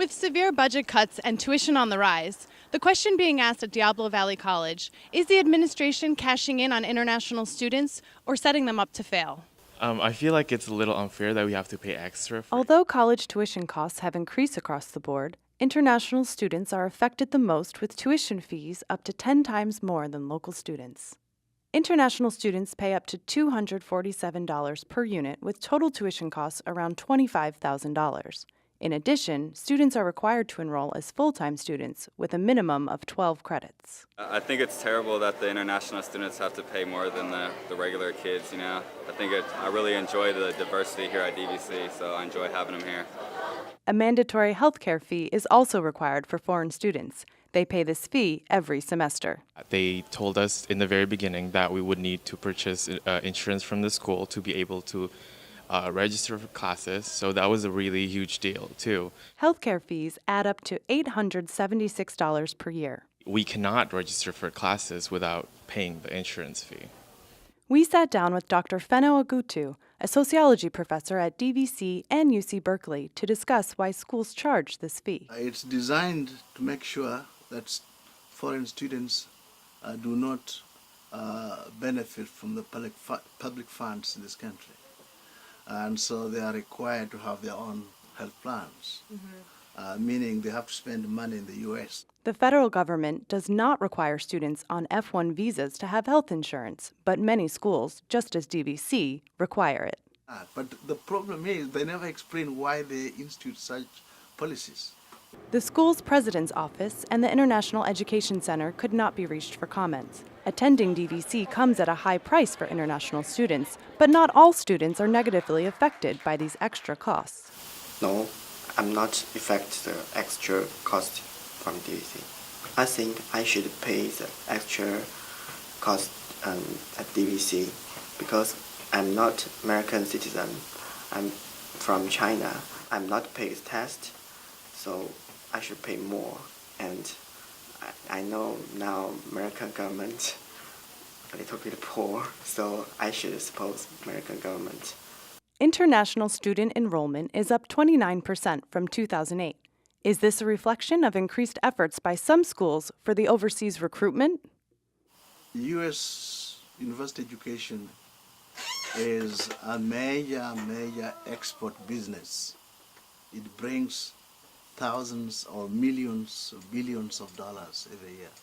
With severe budget cuts and tuition on the rise, the question being asked at Diablo Valley College is the administration cashing in on international students or setting them up to fail? I feel like it's a little unfair that we have to pay extra for. Although college tuition costs have increased across the board, international students are affected the most with tuition fees up to 10 times more than local students. International students pay up to $247 per unit, with total tuition costs around $25,000. In addition, students are required to enroll as full-time students with a minimum of 12 credits. I think it's terrible that the international students have to pay more than the regular kids, you know. I really enjoy the diversity here at DVC, so I enjoy having them here. A mandatory healthcare fee is also required for foreign students. They pay this fee every semester. They told us in the very beginning that we would need to purchase insurance from the school to be able to register for classes, so that was a really huge deal too. Healthcare fees add up to $876 per year. We cannot register for classes without paying the insurance fee. We sat down with Dr. Feno Agutu, a sociology professor at DVC and UC Berkeley, to discuss why schools charge this fee. It's designed to make sure that foreign students do not benefit from the public funds in this country. And so they are required to have their own health plans, meaning they have to spend money in the U.S. The federal government does not require students on F-1 visas to have health insurance, but many schools, just as DVC, require it. But the problem is they never explain why they institute such policies. The school's president's office and the International Education Center could not be reached for comments. Attending DVC comes at a high price for international students, but not all students are negatively affected by these extra costs. No, I'm not affected the extra cost from DVC. I think I should pay the extra cost at DVC because I'm not American citizen. I'm from China. I'm not paid test, so I should pay more. And I know now American government a little bit poor, so I should support American government. International student enrollment is up 29% from 2008. Is this a reflection of increased efforts by some schools for the overseas recruitment? U.S. university education is a major export business. It brings thousands or millions or billions of dollars every year.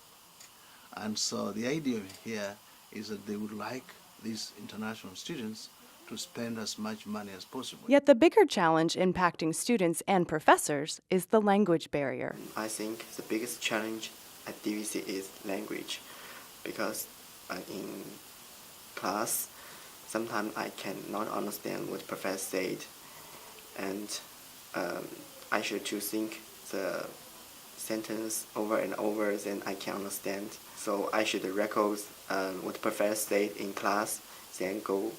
And so the idea here is that they would like these international students to spend as much money as possible. Yet the bigger challenge impacting students and professors is the language barrier. I think the biggest challenge at DVC is language, because in class, sometimes I cannot understand what the professor said, and I should to think the sentence over and over, then I can understand. So I should record what the professor said in class, then go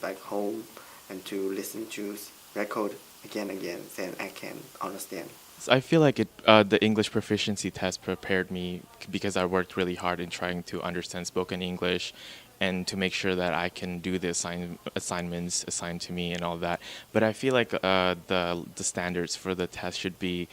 back home and to listen to record again, then I can understand. So I feel like the English proficiency test prepared me because I worked really hard in trying to understand spoken English and to make sure that I can do the assignments assigned to me and all that. But I feel like the standards for the test should be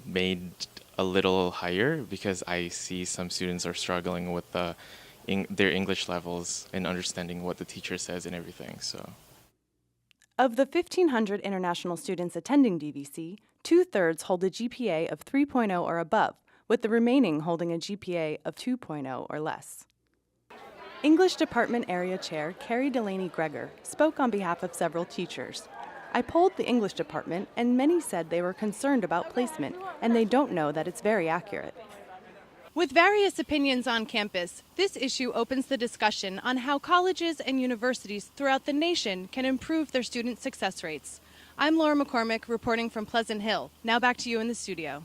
made a little higher, because I see some students are struggling with their English levels and understanding what the teacher says and everything. So, of the 1,500 international students attending DVC, 2/3 hold a GPA of 3.0 or above, with the remaining holding a GPA of 2.0 or less. English Department Area Chair Carrie Delaney Greger spoke on behalf of several teachers. I polled the English department, and many said they were concerned about placement, and they don't know that it's very accurate. With various opinions on campus, this issue opens the discussion on how colleges and universities throughout the nation can improve their student success rates. I'm Laura McCormick, reporting from Pleasant Hill. Now back to you in the studio.